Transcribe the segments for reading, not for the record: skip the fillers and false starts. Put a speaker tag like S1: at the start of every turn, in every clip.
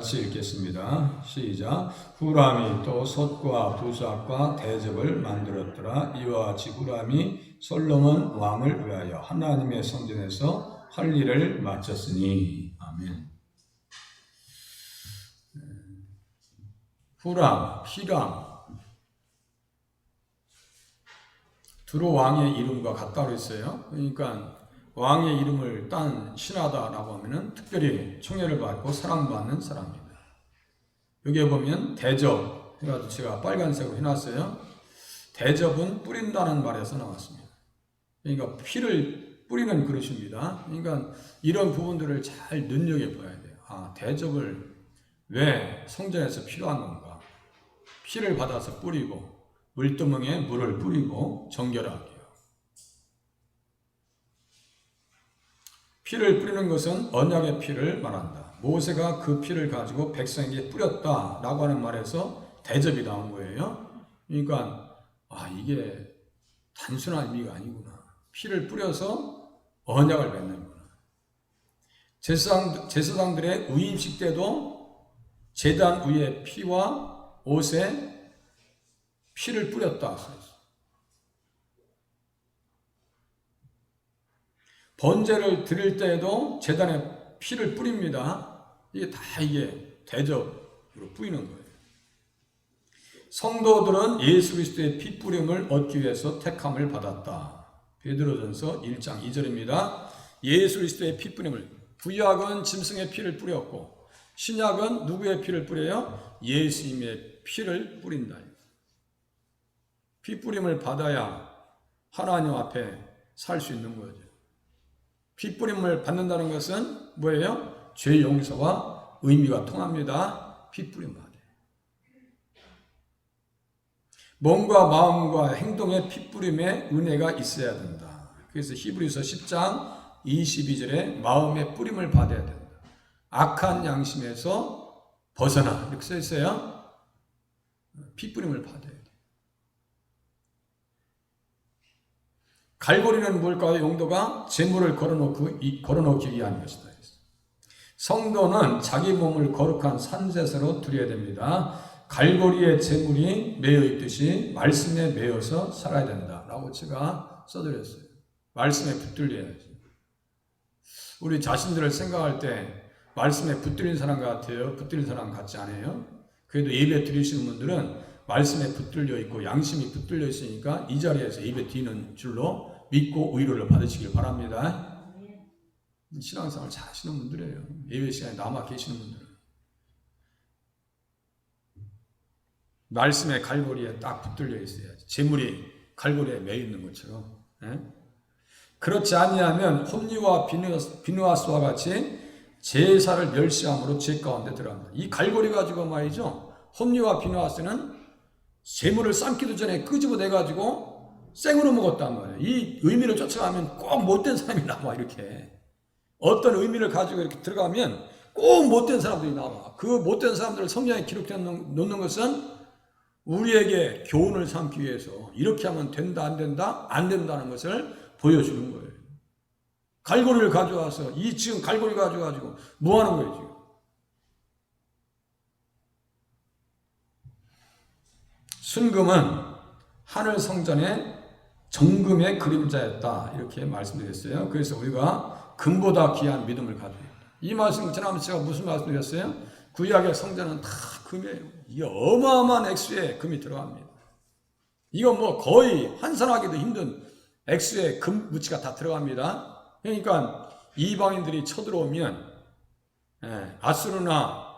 S1: 같이 읽겠습니다. 시작. 후람이 또 솥과 부삭과 대접을 만들었더라. 이와 같이 후람이 솔로몬 왕을 위하여 하나님의 성전에서 할 일을 마쳤으니. 아멘. 후람, 히람 두로 왕의 이름과 같다고 했어요. 그러니까 왕의 이름을 딴 신하다라고 하면은 특별히 총애를 받고 사랑받는 사람입니다. 여기에 보면 대접 해가지고 제가 빨간색으로 해놨어요. 대접은 뿌린다는 말에서 나왔습니다. 그러니까 피를 뿌리는 그릇입니다. 그러니까 이런 부분들을 잘 눈여겨봐야 돼요. 아, 대접을 왜 성전에서 필요한 건가? 피를 받아서 뿌리고 물두멍에 물을 뿌리고 정결하게요. 피를 뿌리는 것은 언약의 피를 말한다. 모세가 그 피를 가지고 백성에게 뿌렸다라고 하는 말에서 대접이 나온 거예요. 그러니까 이게 단순한 의미가 아니구나. 피를 뿌려서 언약을 맺는구나. 제사장들의 위임식 때도 제단 위에 피와 옷에 피를 뿌렸다. 번제를 드릴 때에도 제단에 피를 뿌립니다. 이게 다 대접으로 뿌리는 거예요. 성도들은 예수 그리스도의 피 뿌림을 얻기 위해서 택함을 받았다. 베드로전서 1장 2절입니다. 예수 그리스도의 피 뿌림을, 구약은 짐승의 피를 뿌렸고 신약은 누구의 피를 뿌려요? 예수님의 피를 뿌린다. 피 뿌림을 받아야 하나님 앞에 살 수 있는 거죠. 피 뿌림을 받는다는 것은 뭐예요? 죄 용서와 의미가 통합니다. 피 뿌림 받아요. 몸과 마음과 행동에 피 뿌림의 은혜가 있어야 된다. 그래서 히브리서 10장 22절에 마음의 뿌림을 받아야 된다. 악한 양심에서 벗어나 이렇게 써 있어요. 피 뿌림을 받아야 돼요. 갈고리는 뭘까요? 용도가 제물을 걸어놓기 위한 것이다. 성도는 자기 몸을 거룩한 산제사로 드려야 됩니다. 갈고리에 제물이 매여 있듯이 말씀에 매여서 살아야 된다라고 제가 써드렸어요. 말씀에 붙들려야지. 우리 자신들을 생각할 때 말씀에 붙들린 사람 같아요? 붙들린 사람 같지 않아요? 그래도 예배 드리시는 분들은 말씀에 붙들려 있고 양심이 붙들려 있으니까 이 자리에서 예배 드리는 줄로 믿고 위로를 받으시길 바랍니다. 신앙생활 잘 하시는 분들이에요. 예배 시간에 남아 계시는 분들은. 말씀의 갈고리에 딱 붙들려 있어야지. 재물이 갈고리에 매여 있는 것처럼. 그렇지 아니하면 홈리와 비누아스와 같이 제사를 멸시함으로 죄 가운데 들어갑니다. 이 갈고리 가지고 말이죠. 홈리와 비누아스는 재물을 삶기도 전에 끄집어내가지고 생으로 먹었단 말이에요. 이 의미를 쫓아가면 꼭 못된 사람이 나와. 이렇게 어떤 의미를 가지고 이렇게 들어가면 꼭 못된 사람들이 나와. 그 못된 사람들을 성경에 기록해 놓는 것은 우리에게 교훈을 삼기 위해서 이렇게 하면 된다 안 된다 안 된다는 것을 보여주는 거예요. 갈고리를 가져와서 지금 갈고리 가져가지고 뭐 하는 거예요 지금? 순금은 하늘 성전의 정금의 그림자였다 이렇게 말씀드렸어요. 그래서 우리가 금보다 귀한 믿음을 가져야 된다. 이 말씀 지난번에 제가 무슨 말씀드렸어요? 구약의 성전은 다 금이에요. 이게 어마어마한 액수의 금이 들어갑니다. 이거 뭐 거의 환산하기도 힘든 액수의 금 무치가 다 들어갑니다. 그러니까 이방인들이 쳐들어오면 아수르나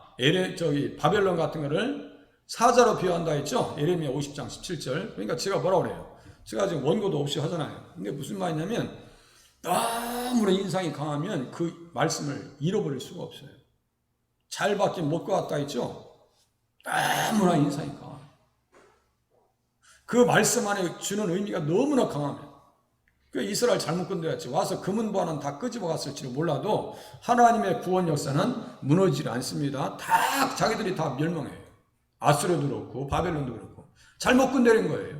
S1: 바벨론 같은 거를 사자로 비유한다 했죠. 예레미야 50장 17절. 그러니까 제가 뭐라고 그래요? 제가 지금 원고도 없이 하잖아요. 근데 무슨 말이냐면 너무나 인상이 강하면 그 말씀을 잃어버릴 수가 없어요. 잘 받긴 못 받았다 했죠. 너무나 인상이 강하면 그 말씀 안에 주는 의미가 너무나 강하면 그 이스라엘 잘못 건드렸지. 와서 금은보화는 다 끄집어 갔을지도 몰라도 하나님의 구원 역사는 무너지지 않습니다. 다 자기들이 다 멸망해요. 아수르도 그렇고 바벨론도 그렇고 잘못 건드린 거예요.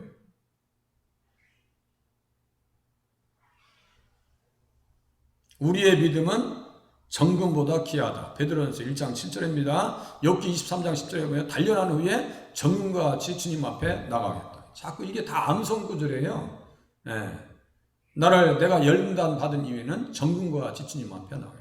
S1: 우리의 믿음은 정금보다 귀하다. 베드로전서 1장 7절입니다. 욥기 23장 10절에 보면 단련한 후에 정금과 같이 주님 앞에 나가겠다. 자꾸 이게 다 암송 구절이에요. 예. 내가 열림단 받은 이유는 정금과 같이 주님 앞에 나가요.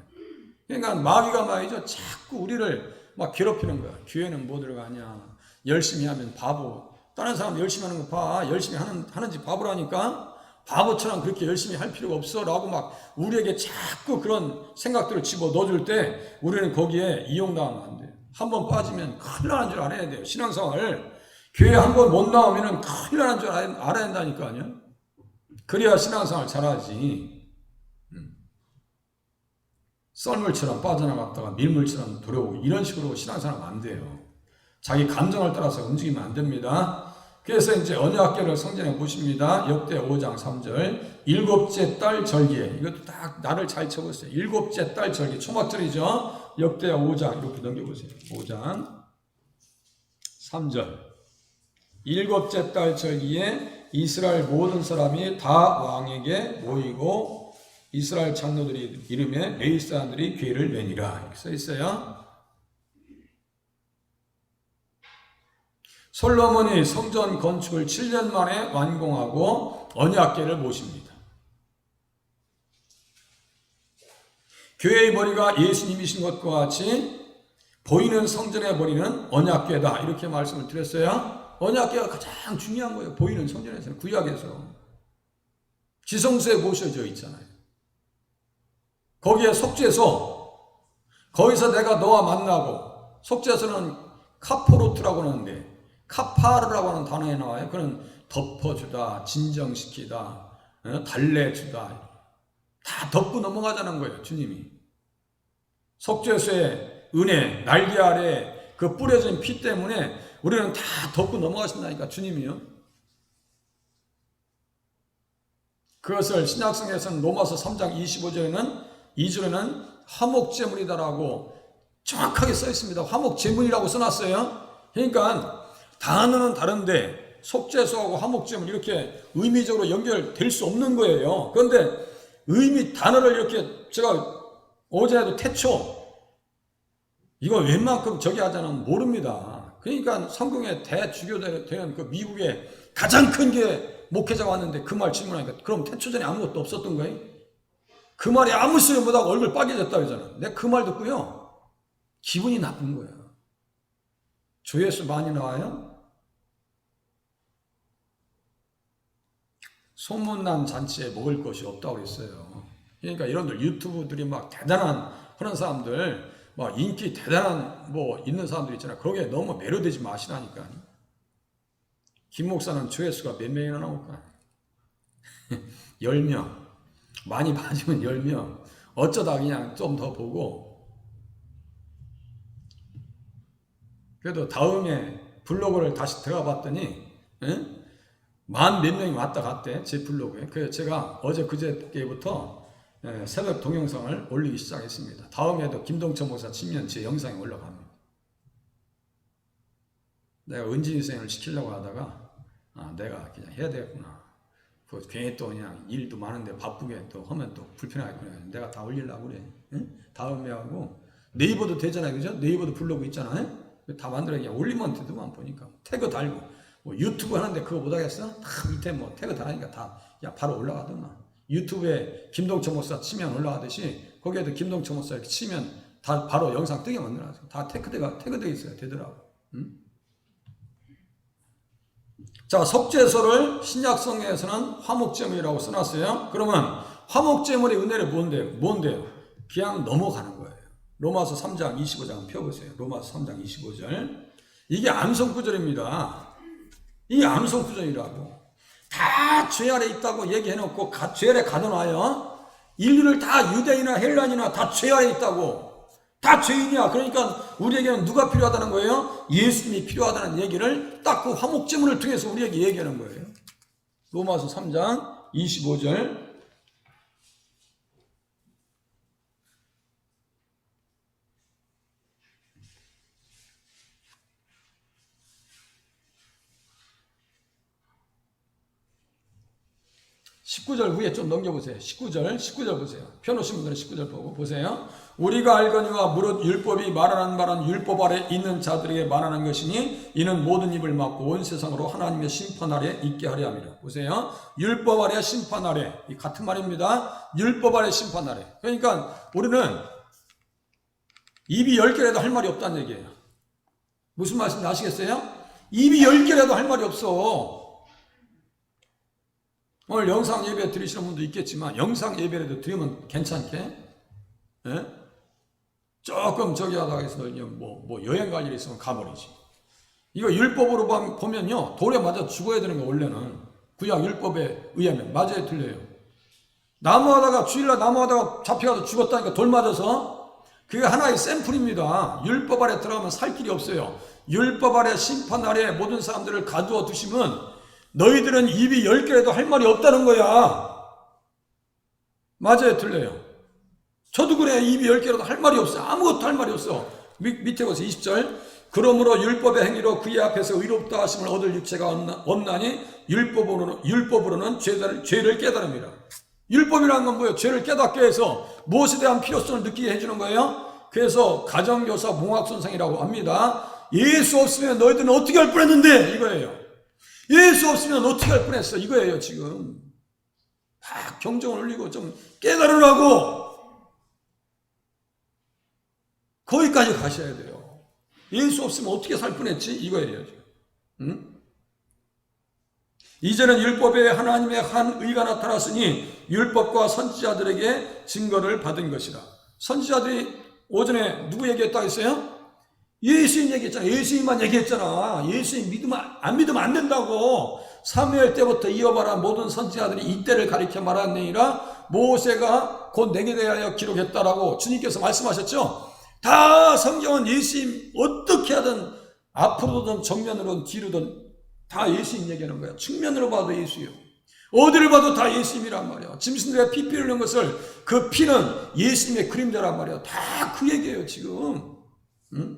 S1: 그러니까 마귀가 말이죠. 자꾸 우리를 막 괴롭히는 거야. 교회는 뭐 들어가냐. 열심히 하면 바보. 다른 사람 열심히 하는 거 봐. 열심히 하는지 바보라니까. 바보처럼 그렇게 열심히 할 필요가 없어. 라고 막 우리에게 자꾸 그런 생각들을 집어 넣어줄 때 우리는 거기에 이용당하면 안 돼요. 한번 빠지면 큰일 나는 줄 알아야 돼요. 신앙생활을. 교회 한 번 못 나오면 큰일 나는 줄 알아야 된다니까요. 그래야 신앙생활 잘하지. 썰물처럼 빠져나갔다가 밀물처럼 들어오고 이런 식으로 신앙생활 하면 안 돼요. 자기 감정을 따라서 움직이면 안 됩니다. 그래서 이제 언약궤를 성전에 보십니다. 역대 5장 3절 일곱째 달 절기에 이것도 딱 나를 잘 쳐보세요. 일곱째 달 절기 초막절이죠. 역대 5장 이렇게 넘겨보세요. 5장 3절 일곱째 달 절기에 이스라엘 모든 사람이 다 왕에게 모이고 이스라엘 장로들이 이름에 레위 사람들이 궤를 매니라 이렇게 써 있어요. 솔로몬이 성전 건축을 7년 만에 완공하고 언약궤를 모십니다. 교회의 머리가 예수님이신 것과 같이 보이는 성전의 머리는 언약궤다 이렇게 말씀을 드렸어요. 언약궤가 가장 중요한 거예요. 보이는 성전에서는 구약에서 지성소에 모셔져 있잖아요. 거기에 속죄소, 거기서 내가 너와 만나고, 속죄소는 카포로트라고 하는데 카파르라고 하는 단어에 나와요. 그는 덮어주다, 진정시키다, 달래주다 다 덮고 넘어가자는 거예요. 주님이 속죄소의 은혜, 날개 아래 그 뿌려진 피 때문에 우리는 다 덮고 넘어가신다니까 주님이요. 그것을 신약성에서는 로마서 3장 25절에는 2절에는 화목제물이다라고 정확하게 써 있습니다. 화목제물이라고 써놨어요. 그러니까 단어는 다른데 속죄소하고 화목제물 이렇게 의미적으로 연결될 수 없는 거예요. 그런데 단어를 이렇게 제가 어제도 태초 이거 웬만큼 저기 하자는 모릅니다. 그러니까 성경에 대주교되는 그 미국에 가장 큰 게 목회자가 왔는데 그 말 질문하니까 그럼 태초전에 아무것도 없었던 거예요? 그 말이 아무 소리 못하고 얼굴 빨개졌다 그러잖아. 내가 그 말 듣고요. 기분이 나쁜 거예요. 조회수 많이 나와요? 소문난 잔치에 먹을 것이 없다고 그랬어요. 그러니까 여러분들 유튜브들이 막 대단한 그런 사람들, 막 인기 대단한 뭐 있는 사람들 있잖아요. 거기에 너무 매료되지 마시라니까. 김 목사는 조회수가 몇 명이나 나올까? 10명. 많이 봐주면 10명. 어쩌다 그냥 좀 더 보고. 그래도 다음에 블로그를 다시 들어가 봤더니, 만 몇 명이 왔다 갔대. 제 블로그에. 그래서 제가 어제 그제부터 새벽 동영상을 올리기 시작했습니다. 다음에도 김동철 목사 치면 제 영상이 올라갑니다. 내가 은진이 생을 시키려고 하다가, 내가 그냥 해야 되겠구나. 그 괜히 또 그냥 일도 많은데 바쁘게 또 하면 또 불편하겠구나. 내가 다 올리려고 그래. 응? 다음에 하고 네이버도 되잖아요. 그죠? 네이버도 블로그 있잖아요. 다 만들어 그냥 올리면 되더만 보니까. 태그 달고. 뭐 유튜브 하는데 그거 못하겠어? 다 밑에 뭐 태그 달으니까 다 야 바로 올라가더만. 유튜브에 김동철 목사 치면 올라가듯이 거기에도 김동철 목사 이렇게 치면 다 바로 영상 뜨게 만들어놨어. 다 태그되어 있어요. 되더라고. 응? 자, 속죄소를 신약성경에서는 화목제물이라고 써놨어요. 그러면 화목제물의 은혜를 뭔데요? 그냥 넘어가는 거예요. 로마서 3장 25장 펴보세요. 로마서 3장 25절. 이게 암송구절입니다. 이게 암송구절이라고. 다 죄 아래 있다고 얘기해놓고 죄 아래 가둬놔요. 인류를 다 유대인이나 헬란이나 다 죄 아래 있다고. 다 죄인이야. 그러니까 우리에게는 누가 필요하다는 거예요? 예수님이 필요하다는 얘기를 딱 그 화목제물을 통해서 우리에게 얘기하는 거예요. 로마서 3장 25절. (19절) 위에 좀 넘겨보세요. 19절 보세요. 펴놓으신 분들은 19절 보고 보세요. 우리가 알거니와 무릇 율법이 말하는 말은 율법 아래 있는 자들에게 말하는 것이니 이는 모든 입을 막고 온 세상으로 하나님의 심판 아래 있게 하려 함이라. 보세요. 율법 아래 심판 아래. 이 같은 말입니다. 율법 아래 심판 아래. 그러니까 우리는 입이 10개라도 할 말이 없다는 얘기예요. 무슨 말씀인지 아시겠어요? 입이 10개라도 할 말이 없어. 오늘 영상 예배 드리시는 분도 있겠지만 영상 예배라도 드리면 괜찮게? 예? 조금 저기 하다가 해서 뭐 여행 갈 일이 있으면 가버리지. 이거 율법으로 보면요 돌에 맞아 죽어야 되는 거 원래는 구약 율법에 의하면. 맞아요 틀려요? 나무하다가 주일날 나무하다가 잡혀가서 죽었다니까 돌 맞아서. 그게 하나의 샘플입니다. 율법 아래 들어가면 살 길이 없어요. 율법 아래 심판 아래 모든 사람들을 가두어 두시면 너희들은 입이 10개라도 할 말이 없다는 거야. 맞아요 틀려요? 저도 그래. 입이 10개라도 할 말이 없어. 아무것도 할 말이 없어. 밑에 보세요. 20절. 그러므로 율법의 행위로 그의 앞에서 의롭다 하심을 얻을 육체가 없나니 율법으로는 죄를 깨달음이라. 율법이라는 건 뭐예요? 죄를 깨닫게 해서 무엇에 대한 필요성을 느끼게 해주는 거예요. 그래서 가정교사 몽학선생이라고 합니다. 예수 없으면 너희들은 어떻게 할 뻔했는데 이거예요. 예수 없으면 어떻게 할 뻔했어 이거예요. 지금 막 경종을 울리고 좀 깨달으라고 거기까지 가셔야 돼요. 예수 없으면 어떻게 살 뻔했지 이거예요. 지금. 응? 이제는 율법에 하나님의 한 의가 나타났으니 율법과 선지자들에게 증거를 받은 것이라. 선지자들이 오전에 누구 얘기했다고 했어요? 예수님 얘기했잖아. 예수님만 얘기했잖아. 예수님 안 믿으면 안 된다고. 사무엘 때부터 이어봐라 모든 선지자들이 이때를 가리켜 말하느니라. 모세가 곧 내게 대하여 기록했다라고 주님께서 말씀하셨죠. 다 성경은 예수님 어떻게 하든 앞으로든 정면으로든 뒤로든 다 예수님 얘기하는 거야. 측면으로 봐도 예수요. 어디를 봐도 다 예수님이란 말이야. 짐승들의 피 흘리는 것을 그 피는 예수님의 그림자란 말이야. 다 그 얘기예요 지금. 응?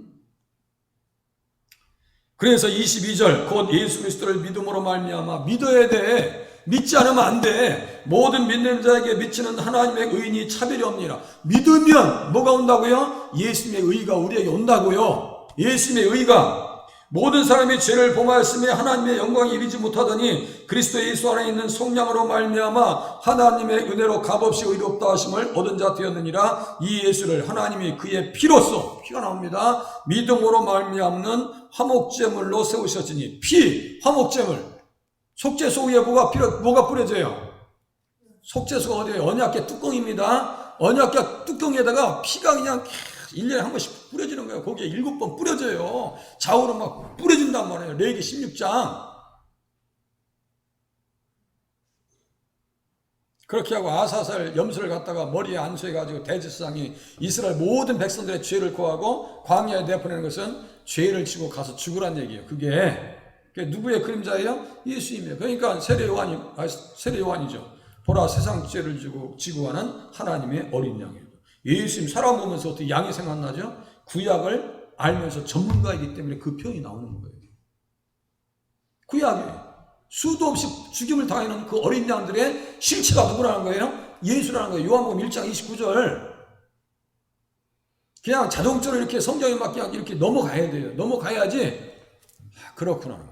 S1: 그래서 22절 곧 예수 그리스도를 믿음으로 말미암아 믿어야 돼. 믿지 않으면 안 돼. 모든 믿는 자에게 미치는 하나님의 의인이 차별이 없니라. 믿으면 뭐가 온다고요? 예수님의 의가 우리에게 온다고요. 예수님의 의가. 모든 사람이 죄를 범하였으며 하나님의 영광이 이르지 못하더니 그리스도 예수 안에 있는 속량으로 말미암아 하나님의 은혜로 값없이 의롭다 하심을 얻은 자 되었느니라. 이 예수를 하나님이 그의 피로써 피가 나옵니다. 믿음으로 말미암는 화목제물로 세우셨으니 피 화목제물. 속죄소 위에 뭐가 뿌려져요? 속죄소가 어디에요? 언약궤 뚜껑입니다. 언약궤 뚜껑에다가 피가 그냥 1년에 한 번씩 뿌려지는 거예요. 거기에 7번 뿌려져요. 좌우로 막 뿌려진단 말이에요. 레위기 16장. 그렇게 하고 아사살 염소를 갖다가 머리에 안수해가지고 대제사장이 이스라엘 모든 백성들의 죄를 고하고 광야에 내보내는 것은 죄를 지고 가서 죽으란 얘기예요. 그게 누구의 그림자예요? 예수님이에요. 그러니까 세례 요한이죠. 보라 세상 죄를 지고 가는 하나님의 어린 양이에요. 예수님 사람 보면서 어떻게 양이 생각나죠? 구약을 알면서 전문가이기 때문에 그 표현이 나오는 거예요. 구약에 수도 없이 죽임을 당하는 그 어린 양들의 실체가 누구라는 거예요? 예수라는 거예요. 요한복음 1장 29절. 그냥 자동적으로 이렇게 성경에 막 그냥 이렇게 넘어가야 돼요. 넘어가야지. 그렇구나.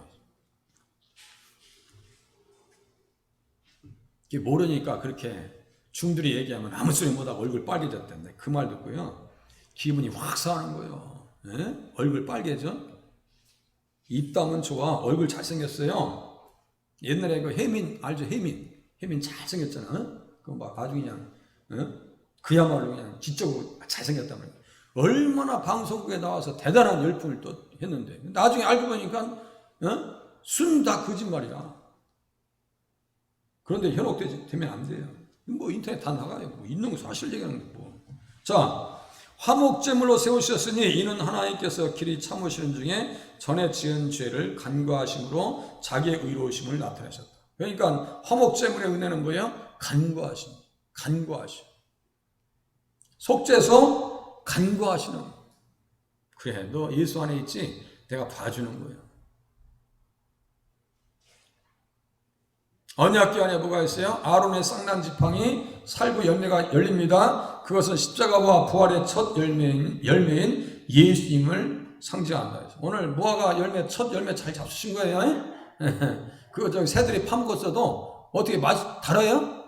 S1: 모르니까 그렇게 중들이 얘기하면 아무 소리 못하고 얼굴 빨개졌다는데 그 말 듣고요 기분이 확 상하는 거예요. 예? 얼굴 빨개져? 입담은 좋아. 얼굴 잘생겼어요. 옛날에 그 혜민 알죠? 혜민 잘생겼잖아. 그 막 아주 그냥 그야말로 그냥 지적으로 잘생겼단 말이에요. 얼마나 방송국에 나와서 대단한 열풍을 또 했는데 나중에 알고 보니까 순 다 거짓말이야. 그런데 현혹되면 안 돼요. 뭐 인터넷 다 나가요. 뭐 있는 거 사실 얘기하는 거 뭐. 자, 화목제물로 세우셨으니 이는 하나님께서 길이 참으시는 중에 전에 지은 죄를 간과하심으로 자기의 의로우심을 나타내셨다. 그러니까 화목제물의 은혜는 뭐예요? 간과하심. 속죄소 간과하시는. 그래, 너 예수 안에 있지? 내가 봐주는 거예요. 언약궤 안에 뭐가 있어요? 아론의 쌍난 지팡이 살구 열매가 열립니다. 그것은 십자가와 부활의 첫 열매인 예수님을 상징한다. 오늘 무화과 열매 첫 열매 잘 잡수신 거예요? 그거 저기 새들이 파먹었어도 어떻게 맛이 달아요?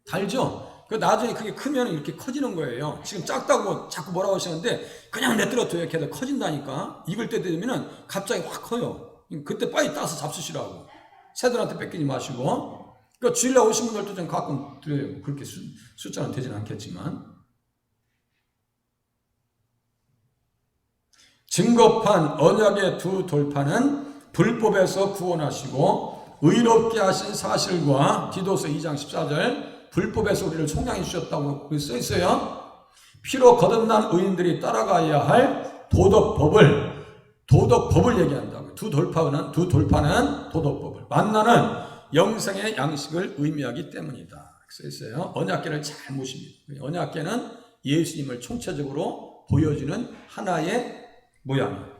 S1: 달죠? 그 나중에 그게 크면 이렇게 커지는 거예요. 지금 작다고 자꾸 뭐라고 하시는데 그냥 내뜨려둬요. 걔들 커진다니까. 익을 때 되면은 갑자기 확 커요. 그때 빨리 따서 잡수시라고. 새들한테 뺏기지 마시고. 그 주일날 오신 분들도 좀 가끔 드려요. 그렇게 숫자는 되진 않겠지만. 증거판 언약의 두 돌판은 불법에서 구원하시고 의롭게 하신 사실과 디도서 2장 14절 불법에서 우리를 속량해 주셨다고 써 있어요. 피로 거듭난 의인들이 따라가야 할 도덕법을 얘기한다고. 두 돌파는 도덕법을 만나는 영생의 양식을 의미하기 때문이다. 써 있어요. 언약궤를 잘 모십니다. 언약궤는 예수님을 총체적으로 보여주는 하나의 모양이에요.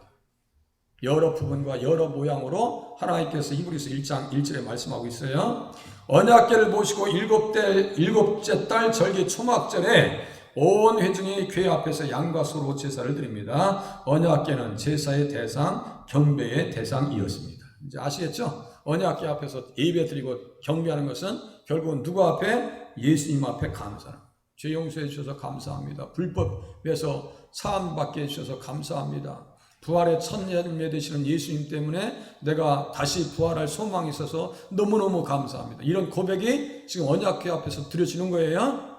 S1: 여러 부분과 여러 모양으로 하나님께서 히브리서 1장 1절에 말씀하고 있어요. 언약궤를 모시고 일곱째 달 절기 초막절에 온 회중이 궤 앞에서 양과 소로 제사를 드립니다. 언약궤는 제사의 대상, 경배의 대상이었습니다. 이제 아시겠죠? 언약궤 앞에서 예배 드리고 경배하는 것은 결국은 누구 앞에? 예수님 앞에 감사합니다. 죄 용서해 주셔서 감사합니다. 불법에서 사함받게 해주셔서 감사합니다. 부활의 첫 열매 되시는 예수님 때문에 내가 다시 부활할 소망이 있어서 너무너무 감사합니다. 이런 고백이 지금 언약궤 앞에서 드려지는 거예요.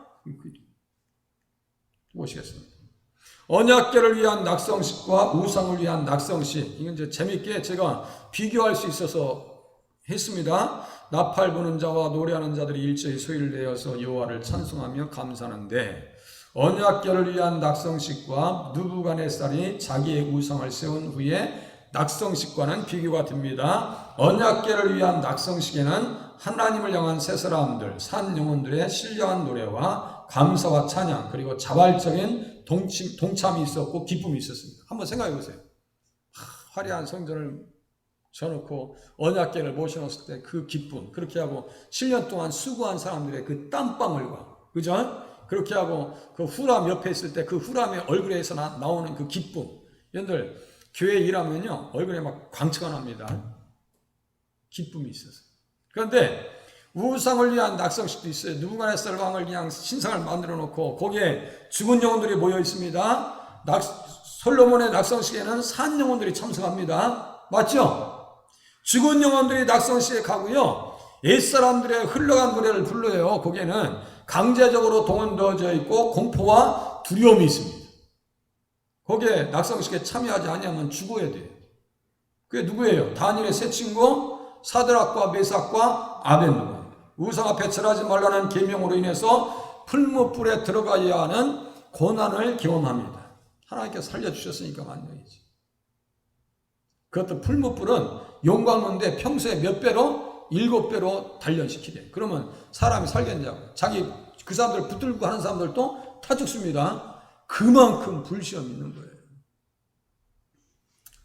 S1: 보시겠습니다. 언약궤를 위한 낙성식과 우상을 위한 낙성식. 이건 이제 재밌게 제가 비교할 수 있어서 했습니다. 나팔 부는 자와 노래하는 자들이 일제히 소리를 내어서 여호와를 찬송하며 감사하는데 언약궤를 위한 낙성식과 느부갓네살이 자기의 우상을 세운 후에 낙성식과는 비교가 됩니다. 언약궤를 위한 낙성식에는 하나님을 향한 새 사람들, 산 영혼들의 신령한 노래와 감사와 찬양 그리고 자발적인 동참이 있었고 기쁨이 있었습니다. 한번 생각해 보세요. 화려한 성전을 쳐놓고 언약궤를 모셔놓았을 때 그 기쁨, 그렇게 하고 7년 동안 수고한 사람들의 그 땀방울과, 그죠? 그렇게 하고 그 후람 옆에 있을 때 그 후람의 얼굴에서 나오는 그 기쁨. 여러분들 교회 일하면요 얼굴에 막 광채가 납니다. 기쁨이 있어서. 그런데 우상을 위한 낙성식도 있어요. 느부갓네살 왕을 그냥 신상을 만들어 놓고 거기에 죽은 영혼들이 모여 있습니다. 솔로몬의 낙성식에는 산 영혼들이 참석합니다. 맞죠? 죽은 영혼들이 낙성식에 가고요. 옛사람들의 흘러간 노래를 불러요. 거기에는 강제적으로 동원되어져 있고 공포와 두려움이 있습니다. 거기에 낙성식에 참여하지 않으면 죽어야 돼요. 그게 누구예요? 다니엘의 세 친구 사드락과 메삭과 아벤누고. 우상 앞에 절하지 말라는 계명으로 인해서 풀무불에 들어가야 하는 고난을 경험합니다. 하나님께서 살려주셨으니까 만능이지. 그것도 풀무불은 용광로인데 평소에 몇 배로? 7배로 단련시키래. 그러면 사람이 살겠냐고. 자기 그 사람들 붙들고 하는 사람들도 다 죽습니다. 그만큼 불시험이 있는 거예요.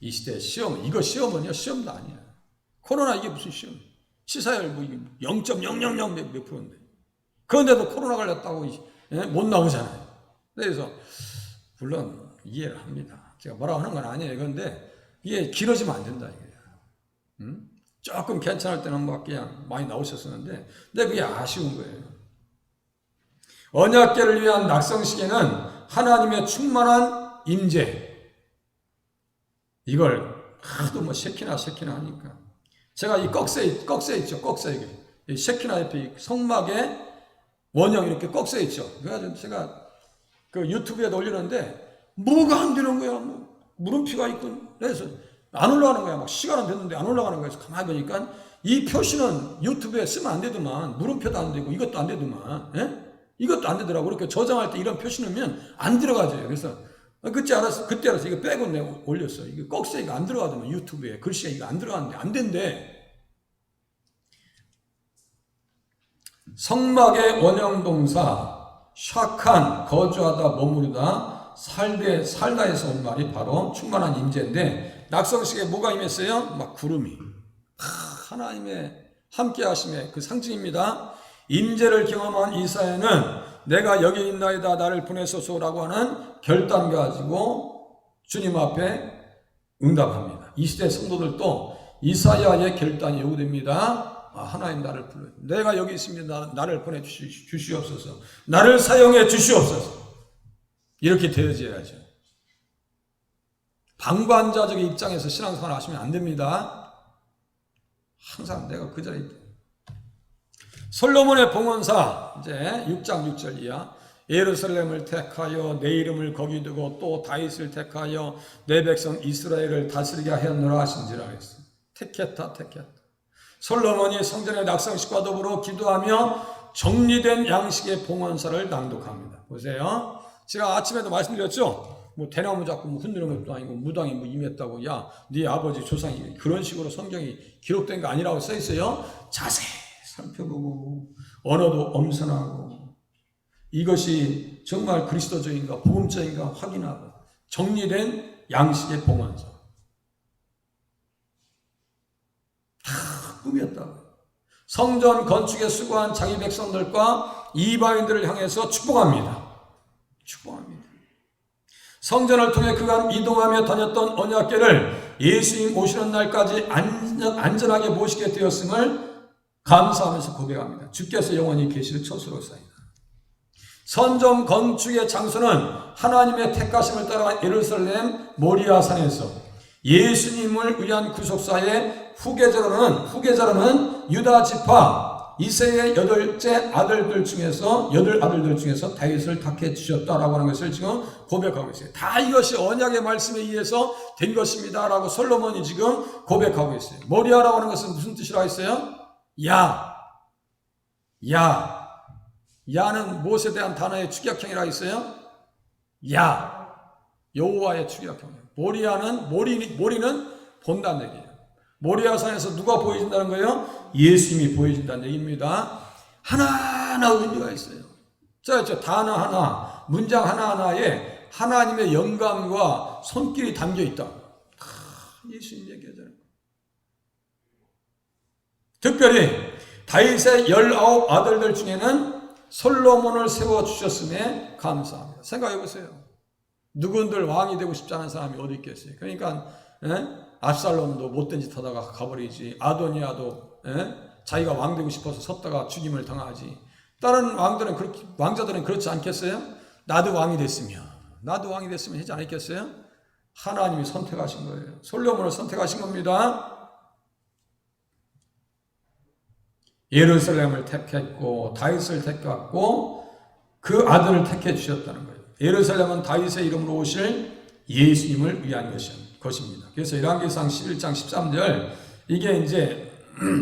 S1: 이 시대 시험, 이거 시험은요 시험도 아니야. 코로나 이게 무슨 시험? 시사율 뭐 0.000 몇 프로인데. 그런데도 코로나 걸렸다고 못 나오잖아요. 그래서 물론 이해를 합니다. 제가 뭐라고 하는 건 아니에요. 그런데 이게 길어지면 안 된다 이거예요. 조금 괜찮을 때는 막 그냥 많이 나오셨었는데, 근데 그게 아쉬운 거예요. 언약궤를 위한 낙성식에는 하나님의 충만한 임재, 이걸 하도 뭐 셰키나 하니까 제가 이 꺽쇠 있죠, 꺽쇠. 이 셰키나 옆에 성막에 원형 이렇게 꺽쇠 있죠. 그래가지고 제가 그 유튜브에 올리는데 뭐가 안 되는 거야. 뭐 물음표가 있고 그래서 안 올라가는 거야. 막 시간은 됐는데 안 올라가는 거야. 그래서 가만히 보니까 이 표시는 유튜브에 쓰면 안 되더만. 물음표도 안 되고 이것도 안 되더만. 예? 이것도 안 되더라고. 그렇게 저장할 때 이런 표시 넣으면 안 들어가져요. 그래서 그때 알았어. 이거 빼고 내가 올렸어. 이게 꺽쇠가 안 들어가더만 유튜브에. 글씨가 이거 안 들어가는데 안 된대. 성막의 원형동사 샤칸 거주하다 머무르다 살다에서 온 말이 바로 충만한 임재인데 낙성식에 뭐가 임했어요? 막 구름이. 하나님의 함께 하심의 그 상징입니다. 임재를 경험한 이사야는 내가 여기 있나이다 나를 보내소서라고 하는 결단 가지고 주님 앞에 응답합니다. 이 시대 성도들도 이사야의 결단이 요구됩니다. 하나님 나를 불러, 내가 여기 있습니다. 나를 보내 주시옵소서. 나를 사용해 주시옵소서. 이렇게 되어져야죠. 방관자적 입장에서 신앙생활 하시면 안 됩니다. 항상 내가 그 자리에 있다. 솔로몬의 봉헌사 이제 6장 6절 이하 예루살렘을 택하여 내 이름을 거기 두고 또 다윗을 택하여 내 백성 이스라엘을 다스리게 하였노라 하신지라 했어. 택했다. 솔로몬이 성전의 낙성식과 더불어 기도하며 정리된 양식의 봉헌사를 낭독합니다. 보세요. 제가 아침에도 말씀드렸죠. 뭐 대나무 잡고 뭐 흔드는 것도 아니고 무당이 뭐 임했다고 야 네 아버지 조상이 그런 식으로 성경이 기록된 거 아니라고 써 있어요. 자세히 살펴보고 언어도 엄선하고 이것이 정말 그리스도적인가 복음적인가 확인하고 정리된 양식의 봉헌사. 다 꾸몄다고. 성전 건축에 수고한 자기 백성들과 이방인들을 향해서 축복합니다. 성전을 통해 그간 이동하며 다녔던 언약궤를 예수님 오시는 날까지 안전하게 모시게 되었음을 감사하면서 고백합니다. 주께서 영원히 계시를 처소로사이다. 성전 건축의 장소는 하나님의 택하심을 따라 예루살렘 모리아산에서 예수님을 위한 구속사의 후계자로는 유다 지파 이새의 8째 아들들 중에서 다윗을 택해 주셨다라고 하는 것을 지금 고백하고 있어요. 다 이것이 언약의 말씀에 의해서 된 것입니다라고 솔로몬이 지금 고백하고 있어요. 모리아라고 하는 것은 무슨 뜻이라고 했어요? 야는 무엇에 대한 단어의 축약형이라고 했어요? 여호와의 축약형이에요. 모리는 본다는 얘기예요. 모리아산에서 누가 보여진다는 거예요? 예수님이 보여진다는 얘기입니다. 하나하나 의미가 있어요. 저 단어 하나, 문장 하나하나에 하나님의 영감과 손길이 담겨 있다. 예수님 얘기하잖아요. 특별히 다윗의 19 아들들 중에는 솔로몬을 세워주셨음에 감사합니다. 생각해 보세요. 누군들 왕이 되고 싶지 않은 사람이 어디 있겠어요? 그러니까 압살롬도 못된 짓 하다가 가버리지. 아도니아도 자기가 왕 되고 싶어서 섰다가 죽임을 당하지. 다른 왕자들은 그렇지 않겠어요? 나도 왕이 됐으면 하지 않겠어요? 하나님이 선택하신 거예요. 솔로몬을 선택하신 겁니다. 예루살렘을 택했고 다윗을 택했고 그 아들을 택해 주셨다는 거예요. 예루살렘은 다윗의 이름으로 오실 예수님을 위한 것입니다. 그래서 열왕기상 11장 13절 이게 이제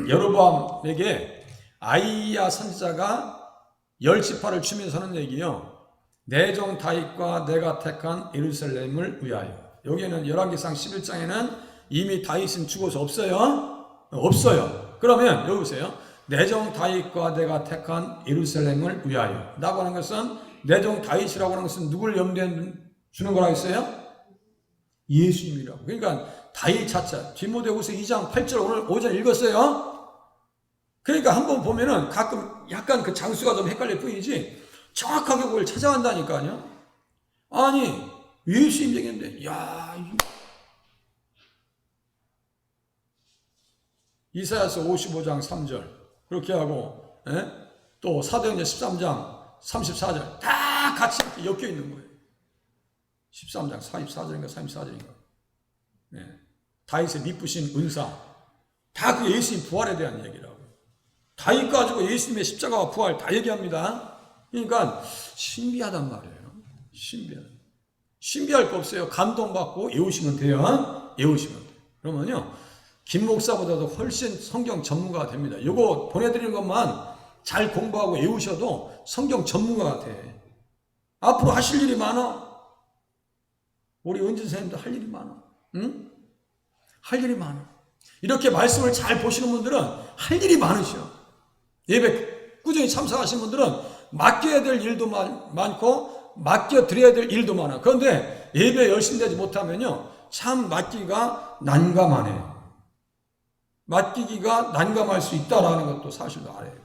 S1: 여로보암에게 아이야 선지자가 10지파를 주면서 하는 얘기요. 내 종 다윗과 내가 택한 예루살렘을 위하여. 여기는 열왕기상 11장에는 이미 다윗은 죽어서 없어요. 그러면 여기 보세요. 내 종 다윗과 내가 택한 예루살렘을 위하여 라고 하는 것은 내 종 다윗이라고 하는 것은 누구를 염두에 주는 거라고 했어요? 예수님이라고. 그러니까 다윗 자체 디모데후서 2장 8절 오늘 오전 읽었어요. 그러니까 한번 보면은 가끔 약간 그 장수가 좀 헷갈릴 뿐이지 정확하게 그걸 찾아간다니까요. 아니 예수님 얘기인데 이사야서 55장 3절 그렇게 하고 또 사도행전 13장 34절 다 같이 엮여 있는 거예요. 13장 44절인가 34절인가. 다윗의 미쁘신 은사 다 그 예수님 부활에 대한 얘기라고. 다윗 가지고 예수님의 십자가와 부활 다 얘기합니다. 그러니까 신비하단 말이에요. 신비할 거 없어요. 감동받고 외우시면 돼요. 그러면요 김 목사보다도 훨씬 성경 전문가가 됩니다. 이거 보내드리는 것만 잘 공부하고 외우셔도 성경 전문가가 돼. 앞으로 하실 일이 많아. 우리 은진 선생님도 할 일이 많아. 할 일이 많아. 이렇게 말씀을 잘 보시는 분들은 할 일이 많으셔. 예배 꾸준히 참석하시는 분들은 맡겨야 될 일도 많고 맡겨드려야 될 일도 많아. 그런데 예배 열심히 되지 못하면요 참 맡기가 난감하네. 맡기기가 난감할 수 있다라는 것도 사실도 알아야 돼요.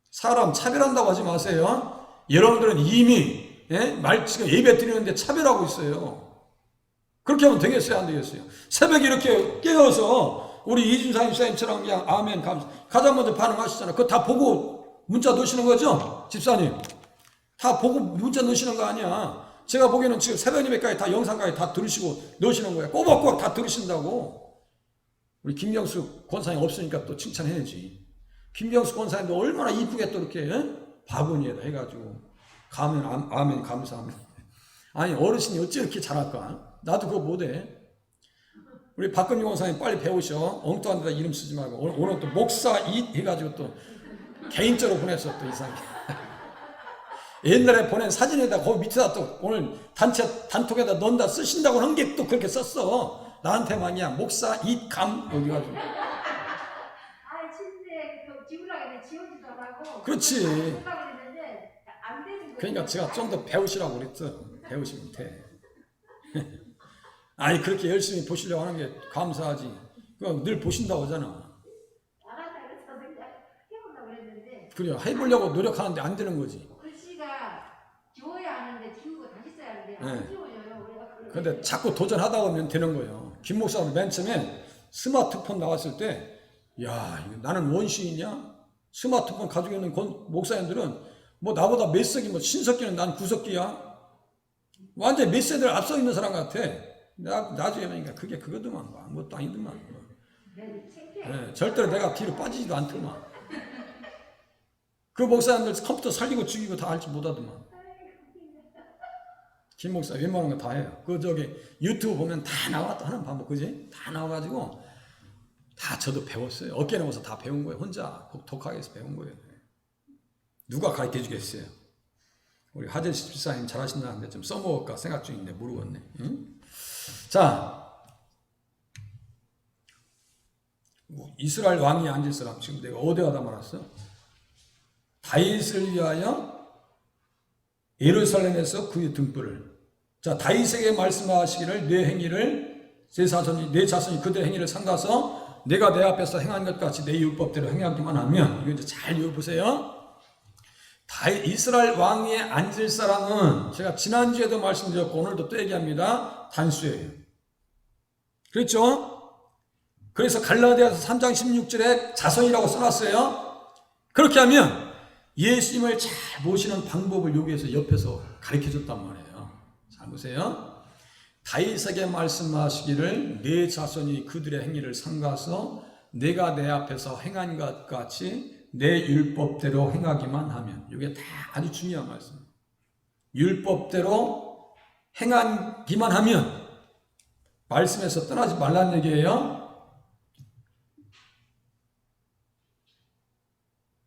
S1: 사람 차별한다고 하지 마세요. 여러분들은 이미 지금 예배 드리는데 차별하고 있어요. 그렇게 하면 되겠어요? 안 되겠어요? 새벽에 이렇게 깨어서 우리 이준상 집사님처럼 그냥 아멘 감사 가장 먼저 반응하시잖아요. 그거 다 보고 문자 넣으시는 거죠? 집사님 다 보고 문자 넣으시는 거 아니야. 제가 보기에는 지금 새벽 예배까지 다 영상까지 다 들으시고 넣으시는 거예요. 꼬박꼬박 다 들으신다고. 우리 김명수 권사님 없으니까 또 칭찬해야지. 김명수 권사님도 얼마나 이쁘게 또 이렇게 바구니에다 해가지고 가면 아멘 감사합니다. 아니 어르신이 어찌 이렇게 잘할까? 나도 그거 못해. 우리 박근영 권사님 빨리 배우셔. 엉뚱한 데다 이름 쓰지 말고 오늘 또 목사 이 해가지고 또 개인적으로 보냈어. 또 이상하게. 옛날에 보낸 사진에다 거기 밑에다 또 오늘 단톡에다 넣는다 쓰신다고 한 게 또 그렇게 썼어. 나한테만이야. 목사 이감 여기 가지고.
S2: 아, 침대 지우라고 지우지도 않고.
S1: 그렇지.
S2: 안 되는 거예요.
S1: 그러니까 제가 좀 더 배우시라고 그랬어. 배우시면 돼. 아니 그렇게 열심히 보시려고 하는 게 감사하지. 그거 늘 보신다고 하잖아.
S2: 알았다 그래서 그냥 해보려고 그랬는데.
S1: 그래요. 해보려고 노력하는데 안 되는 거지.
S2: 글씨가 지워야 하는데 지우고 다시 써야 하는데 안 지워져요.
S1: 근데 자꾸 도전하다 보면 되는 거예요. 김 목사는 맨 처음에 스마트폰 나왔을 때, 야, 나는 원시이냐? 스마트폰 가지고 있는 목사님들은 뭐 나보다 몇 석이 뭐 신석기는 난 구석기야. 완전 몇 세대를 앞서 있는 사람 같아. 나중에 보니까 그게 그거더만 뭐 아무것도 아니더만. 절대로 내가 뒤로 빠지지도 않더만. 그 목사님들 컴퓨터 살리고 죽이고 다 알지 못하더만. 김 목사 웬만한 거 다 해요. 그 유튜브 보면 다 나왔다 하는 방법 그지? 다 나와가지고 다 저도 배웠어요. 어깨 넘어서 다 배운 거예요. 혼자 독학해서 배운 거예요. 누가 가르쳐 주겠어요? 우리 하재식 집사님 잘하신다는데 좀 써먹을까 생각 중인데 모르겠네. 응? 자, 이스라엘 왕이 앉을 사람 지금 내가 어디하다 말았어? 다윗을 위하여 예루살렘에서 그의 등불을. 자, 다윗에게 말씀하시기를 내 행위를 내 자손이 그들의 행위를 삼가서 내가 내 앞에서 행한 것 같이 내 율법대로 행하기만 하면. 이거 이제 잘 읽어보세요. 이스라엘 왕위에 앉을 사람은 제가 지난주에도 말씀드렸고 오늘도 또 얘기합니다. 단수예요. 그렇죠? 그래서 갈라디아서 3장 16절에 자손이라고 써놨어요. 그렇게 하면 예수님을 잘 모시는 방법을 여기에서 옆에서 가르쳐줬단 말이에요. 잘 보세요. 다윗에게 말씀하시기를 내 자손이 그들의 행위를 삼가서 내가 내 앞에서 행한 것 같이 내 율법대로 행하기만 하면. 이게 다 아주 중요한 말씀이에요. 율법대로 행하기만 하면 말씀에서 떠나지 말라는 얘기예요.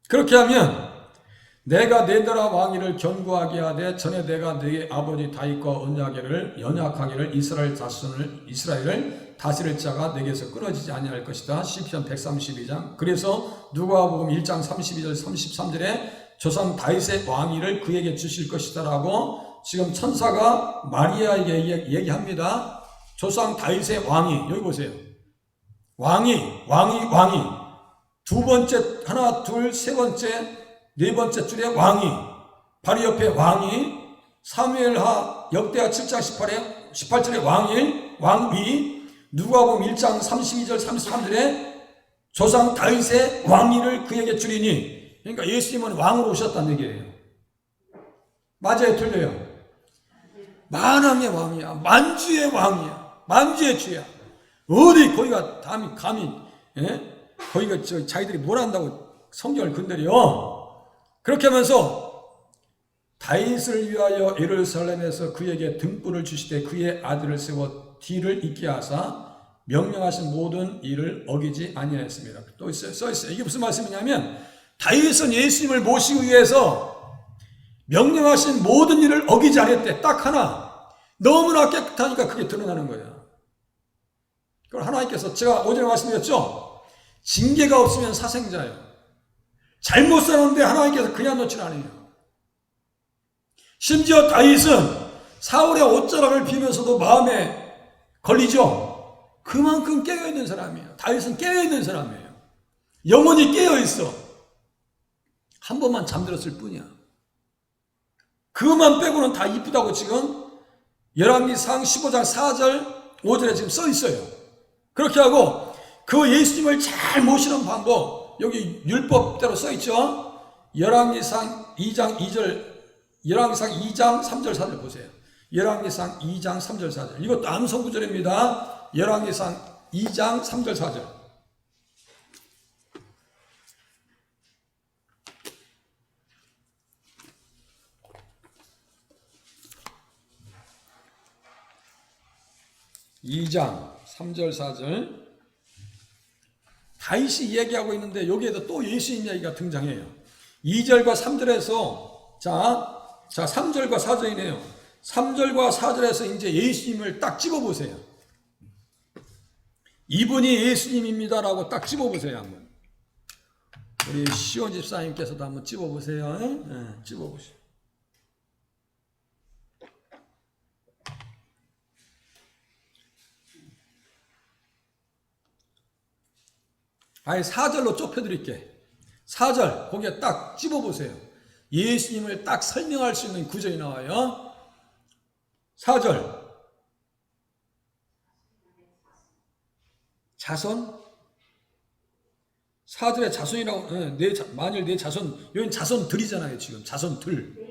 S1: 그렇게 하면 내가 내 나라 왕위를 견고하게 하되 전에 내가 네 아버지 다윗과 언약을 연약하기를 이스라엘을 다스릴 자가 내게서 끊어지지 아니할 것이다. 시편 132장. 그래서 누가복음 1장 32절 33절에 조상 다윗의 왕위를 그에게 주실 것이다라고 지금 천사가 마리아에게 얘기합니다. 조상 다윗의 왕위. 여기 보세요. 왕위. 두 번째, 하나, 둘, 세 번째, 네 번째 줄에 왕위, 바로 옆에 왕위, 사무엘하 역대하 7장 18절에 왕위, 누가복음 1장 32절 33절에 조상 다윗의 왕위를 그에게 주리니. 그러니까 예수님은 왕으로 오셨다는 얘기예요. 맞아요, 틀려요? 만왕의 왕이야, 만주의 왕이야, 만주의 주야. 어디 거기가 감히 거기가 자기들이 뭘 한다고 성경을 건드려. 그렇게 하면서 다윗을 위하여 예루살렘에서 그에게 등불을 주시되 그의 아들을 세워 뒤를 잇게 하사 명령하신 모든 일을 어기지 아니하였습니다. 또 써있어요. 이게 무슨 말씀이냐면 다윗은 예수님을 모시기 위해서 명령하신 모든 일을 어기지 않았대. 딱 하나. 너무나 깨끗하니까 그게 드러나는 거야. 그걸 하나님께서 제가 어제 말씀드렸죠. 징계가 없으면 사생자예요. 잘못 살았는데 하나님께서 그냥 놓진 않아요. 심지어 다윗은 사울의 옷자락을 비면서도 마음에 걸리죠. 그만큼 깨어있는 사람이에요. 다윗은 깨어있는 사람이에요. 영혼이 깨어있어. 한 번만 잠들었을 뿐이야. 그것만 빼고는 다 이쁘다고 지금 열왕기상 15장 4절 5절에 지금 써 있어요. 그렇게 하고 그 예수님을 잘 모시는 방법 여기 율법대로 써 있죠. 열왕기상 2장 3절 4절 보세요. 열왕기상 2장 3절 4절 이것도 암송 구절입니다. 열왕기상 2장 3절 4절 (2장 3절 4절) 다윗이 얘기하고 있는데 여기에도 또 예수님 이야기가 등장해요. 2절과 3절에서 자 3절과 4절이네요. 3절과 4절에서 이제 예수님을 딱 집어보세요. 이분이 예수님입니다라고 딱 집어보세요. 한번 우리 시온 집사님께서도 한번 집어보세요. 네, 집어보세요. 아예 4절로 좁혀드릴게. 4절 거기에 딱 집어보세요. 예수님을 딱 설명할 수 있는 구절이 나와요. 4절 자손 4절에 자손이라고 만일 내 자손 여긴 자손들이잖아요. 지금 자손들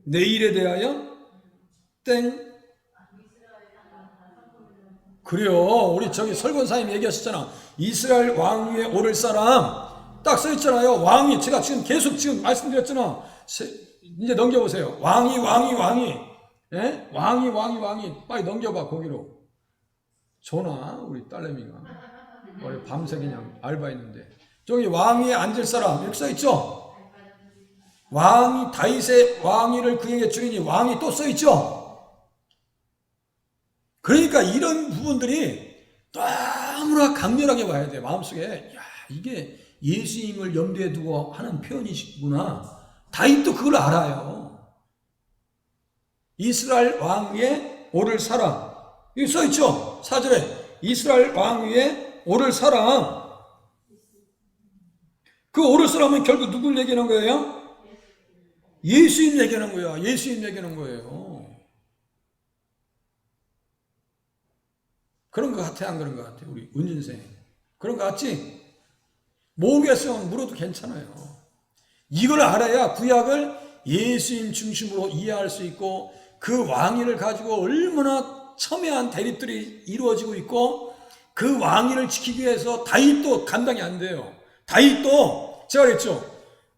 S1: 내일에 대하여 땡 그래요. 우리 저기 설권사님 얘기하셨잖아. 이스라엘 왕 위에 오를 사람 딱 써있잖아요. 왕이 제가 계속 말씀드렸잖아. 이제 넘겨보세요. 왕이 예? 왕이 빨리 넘겨봐. 거기로 전화 우리 딸내미가 어제 밤새 그냥 알바했는데 저기 왕 위에 앉을 사람 이렇게 써있죠. 왕이 다윗의 왕위를 그에게 주리니 왕이 또 써있죠. 그러니까 이런 부분들이 너무나 강렬하게 봐야 돼. 마음속에 야 이게 예수님을 염두에 두고 하는 표현이시구나. 다윗도 그걸 알아요. 이스라엘 왕 위에 오를 사람 여기 써있죠. 4절에 이스라엘 왕 위에 오를 사람 그 오를 사람은 결국 누굴 얘기하는 거예요? 예수님 얘기하는 거야. 예수님 얘기하는 거예요. 그런 것 같아 안 그런 것 같아? 우리 은진생 그런 것 같지? 모르겠으면 물어도 괜찮아요. 이걸 알아야 구약을 예수님 중심으로 이해할 수 있고 그 왕위를 가지고 얼마나 첨예한 대립들이 이루어지고 있고 그 왕위를 지키기 위해서 다윗도 감당이 안 돼요. 다윗도 제가 그랬죠.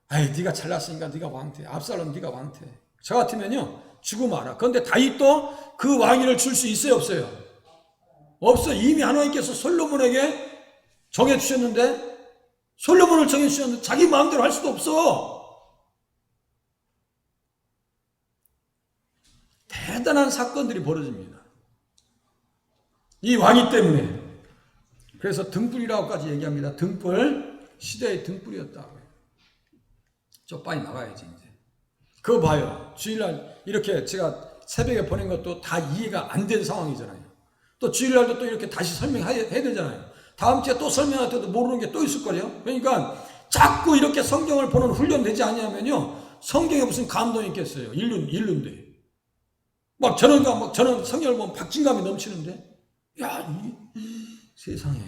S1: 아이 네가 잘났으니까 네가 왕태 압살롬 네가 왕태 저 같으면요 죽으면 알아. 그런데 다윗도 그 왕위를 줄 수 있어요 없어요? 없어. 이미 하나님께서 솔로몬에게 정해주셨는데 솔로몬을 정해주셨는데 자기 마음대로 할 수도 없어. 대단한 사건들이 벌어집니다. 이 왕위 때문에. 그래서 등불이라고까지 얘기합니다. 등불 시대의 등불이었다고. 저 빨리 나가야지 이제. 그거 봐요. 주일날 이렇게 제가 새벽에 보낸 것도 다 이해가 안 된 상황이잖아요. 또 주일날도 또 이렇게 다시 설명해야 되잖아요. 다음 주에 또 설명할 때도 모르는 게 또 있을 거예요. 그러니까 자꾸 이렇게 성경을 보는 훈련 되지 않냐면요 성경에 무슨 감동이 있겠어요. 인륜데 저는 성경을 보면 박진감이 넘치는데 야 세상에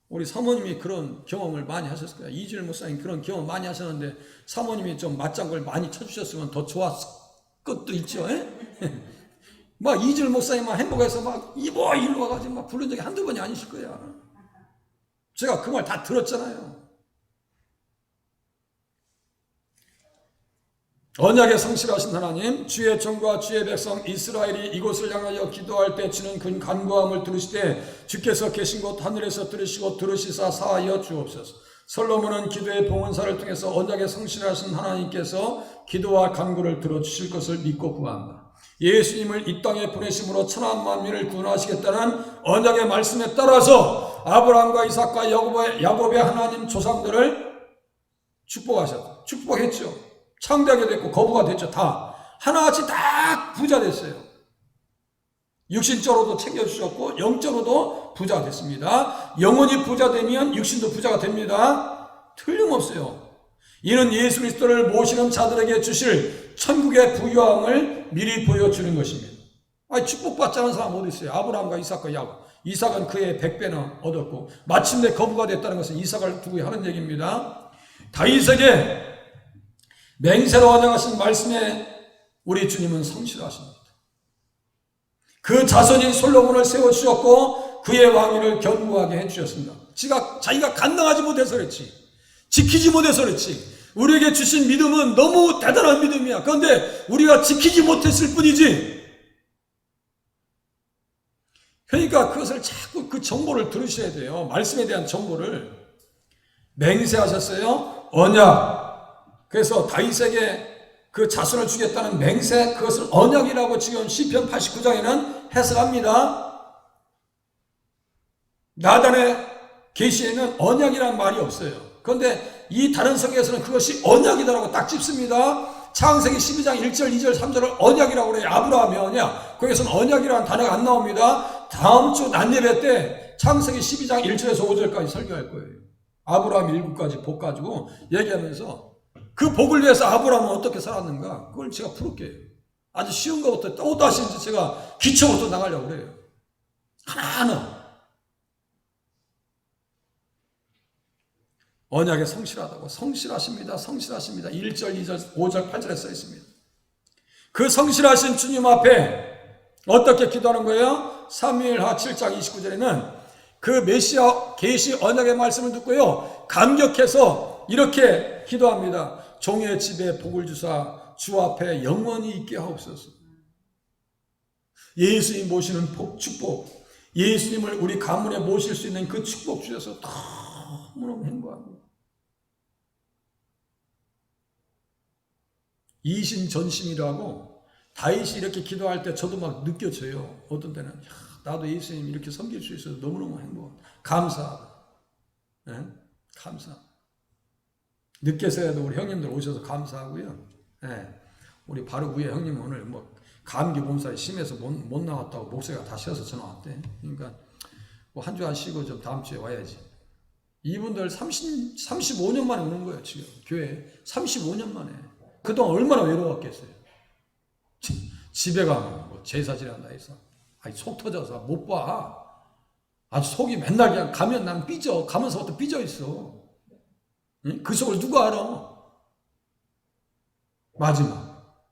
S1: 우리 사모님이 그런 경험을 많이 하셨을 거야. 이주일 목사님 그런 경험 많이 하셨는데 사모님이 좀 맞장구를 많이 쳐주셨으면 더 좋았을 것도 있죠. 막 이주일 목사님만 행복해서 막 일로 와가지고 막 부른 적이 한두 번이 아니실 거야. 제가 그 말 다 들었잖아요. 언약에 성실하신 하나님, 주의 종과 주의 백성 이스라엘이 이곳을 향하여 기도할 때 주는 그 간구함을 들으시되 주께서 계신 곳 하늘에서 들으시고 들으시사 사하여 주옵소서. 솔로몬은 기도의 봉헌사를 통해서 언약에 성실하신 하나님께서 기도와 간구를 들어주실 것을 믿고 구한다. 예수님을 이 땅에 보내심으로 천하 만민을 구원하시겠다는 언약의 말씀에 따라서 아브라함과 이삭과 야곱의 하나님 조상들을 축복했죠. 창대하게 됐고 거부가 됐죠. 다 하나같이 다 부자 됐어요. 육신적으로도 챙겨주셨고 영적으로도 부자가 됐습니다. 영혼이 부자 되면 육신도 부자가 됩니다. 틀림없어요. 이는 예수 그리스도를 모시는 자들에게 주실 천국의 부유함을 미리 보여주는 것입니다. 아니, 축복받지 않은 사람 어디 있어요? 아브라함과 이삭과 야곱. 이삭은 그의 100배나 얻었고 마침내 거부가 됐다는 것은 이삭을 두고 하는 얘기입니다. 다윗에게 맹세로 언약하신 말씀에 우리 주님은 성실하십니다. 그 자손인 솔로몬을 세워주셨고 그의 왕위를 견고하게 해주셨습니다. 자기가 감당하지 못해서 그렇지, 지키지 못해서 그렇지, 우리에게 주신 믿음은 너무 대단한 믿음이야. 그런데 우리가 지키지 못했을 뿐이지. 그러니까 그것을 자꾸 그 정보를 들으셔야 돼요. 말씀에 대한 정보를. 맹세하셨어요. 언약. 그래서 다윗에게 그 자손을 주겠다는 맹세, 그것을 언약이라고 지금 시편 89장에는 해석합니다. 나단의 계시에는 언약이라는 말이 없어요. 그런데 이 다른 성경에서는 그것이 언약이다라고 딱 짚습니다. 창세기 12장 1절, 2절, 3절을 언약이라고 그래요. 아브라함의 언약. 거기서는 언약이라는 단어가 안 나옵니다. 다음 주 낮예배 때 창세기 12장 1절에서 5절까지 설교할 거예요. 아브라함 일구까지 복 가지고 얘기하면서 그 복을 위해서 아브라함은 어떻게 살았는가, 그걸 제가 풀을게요. 아주 쉬운 것부터 또 다시 이제 제가 기초부터 나가려고 그래요. 하나하나. 언약에 성실하다고. 성실하십니다. 성실하십니다. 1절, 2절, 5절, 8절에 써 있습니다. 그 성실하신 주님 앞에 어떻게 기도하는 거예요? 사무엘하 7장 29절에는 그 메시아 계시 언약의 말씀을 듣고요, 감격해서 이렇게 기도합니다. 종의 집에 복을 주사 주 앞에 영원히 있게 하옵소서. 예수님 모시는 축복, 예수님을 우리 가문에 모실 수 있는 그 축복 주셔서 너무너무 행복합니다. 이신전심이라고 다윗이 이렇게 기도할 때 저도 막 느껴져요. 어떤 때는 나도 예수님 이렇게 섬길 수 있어서 너무너무 행복하다. 감사하다. 네? 감사합니다. 늦게서라도 우리 형님들 오셔서 감사하고요. 네. 우리 바로 위에 형님 오늘 뭐 감기 몸살이 심해서 못 나왔다고 목소리가 다 쉬어서 전화 왔대. 그러니까 뭐 한 주 안 쉬고 좀 다음 주에 와야지. 이분들 35년 만에 오는 거예요. 지금 교회에 35년 만에. 그동안 얼마나 외로웠겠어요. 집에 가면 뭐 제사지낸다 해서 속 터져서 못 봐. 아주 속이 맨날 그냥 가면 나는 삐져. 가면서부터 삐져 있어. 응? 그 속을 누가 알아? 마지막,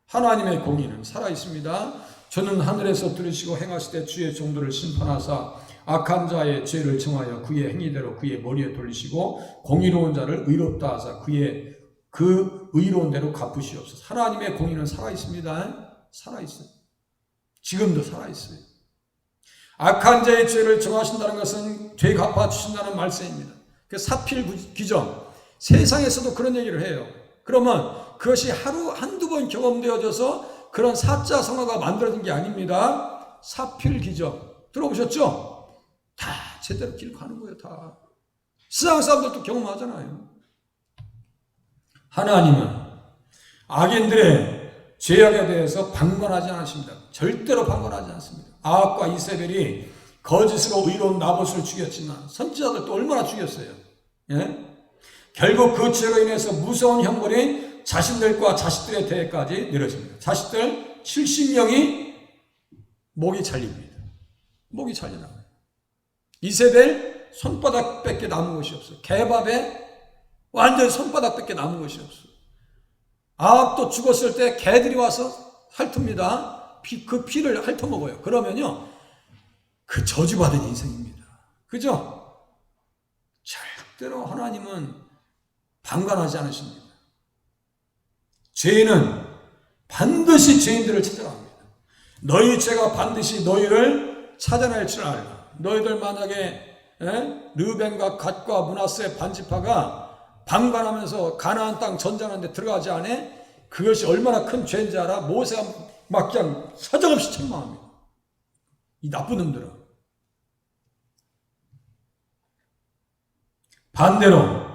S1: 하나님의 공의는 살아있습니다. 저는 하늘에서 들으시고 행하시되 주의 종들을 심판하사 악한 자의 죄를 정하여 그의 행위대로 그의 머리에 돌리시고 공의로운 자를 의롭다 하사 그 의로운 대로 갚으시옵소서. 하나님의 공의는 살아있습니다. 살아있어요. 지금도 살아있어요. 악한 자의 죄를 정하신다는 것은 죄 갚아주신다는 말씀입니다. 그 사필 규정, 세상에서도 그런 얘기를 해요. 그러면 그것이 한두 번 경험되어져서 그런 사자 성화가 만들어진 게 아닙니다. 사필 규정 들어보셨죠? 다 제대로 기록하는 거예요. 다 세상 사람들도 경험하잖아요. 하나님은 악인들의 죄악에 대해서 방관하지 않으십니다. 절대로 방관하지 않습니다. 아합과 이세벨이 거짓으로 의로운 나봇을 죽였지만 선지자들도 얼마나 죽였어요. 예? 결국 그 죄로 인해서 무서운 형벌이 자신들과 자식들의 대해까지 내려집니다. 자식들 70명이 목이 잘립니다. 목이 잘려나가요. 이세벨 손바닥밖에 남은 것이 없어요. 개밥에 완전히 손바닥밖에 남은 것이 없어요. 아합도 죽었을 때 개들이 와서 핥습니다. 그 피를 핥아먹어요. 그러면요, 그 저주받은 인생입니다. 그죠? 절대로 하나님은 방관하지 않으십니다. 죄는 반드시 죄인들을 찾아갑니다. 너희 죄가 반드시 너희를 찾아낼 줄 알라. 너희들 만약에 르벤과 갓과 므낫세 반지파가 방관하면서 가나안 땅 전쟁하는데 들어가지 않아? 그것이 얼마나 큰 죄인지 알아? 모세가 막 그냥 사정없이 책망합니다. 이 나쁜 놈들은. 반대로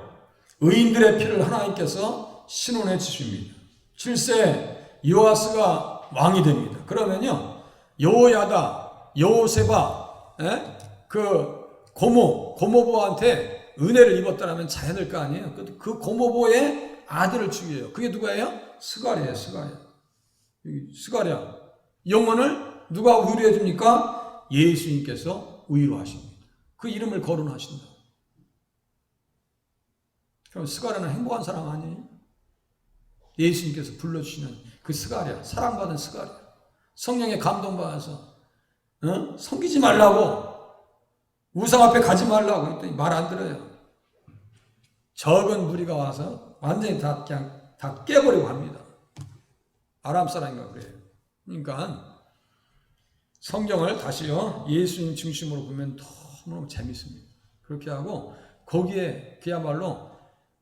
S1: 의인들의 피를 하나님께서 신원해 주십니다. 7세 요아스가 왕이 됩니다. 그러면요, 여호야다, 여호세바, 그 고모부한테 은혜를 입었다라면 잘해야 될 거 아니에요. 그 고모부의 아들을 죽여요. 그게 누가예요? 스가랴예요. 스가랴. 영혼을 누가 위로해 줍니까? 예수님께서 위로하십니다. 그 이름을 거론하신다. 그럼 스가랴는 행복한 사람 아니에요? 예수님께서 불러주시는 그 스가랴, 사랑받은 스가랴, 성령에 감동받아서 섬기지 말라고, 우상 앞에 가지 말라고 했더니 말 안 들어요. 적은 무리가 와서 완전히 다 깨버리고 합니다. 아람 사람인가 그래요. 그러니까 성경을 다시요, 예수님 중심으로 보면 너무너무 재밌습니다. 그렇게 하고 거기에 그야말로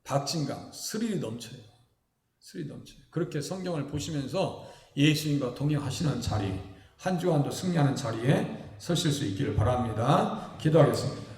S1: 박진감, 스릴이 넘쳐요. 그렇게 성경을 보시면서 예수님과 동행하시는 자리, 한 주간도 승리하는 자리에 서실 수 있기를 바랍니다. 기도하겠습니다.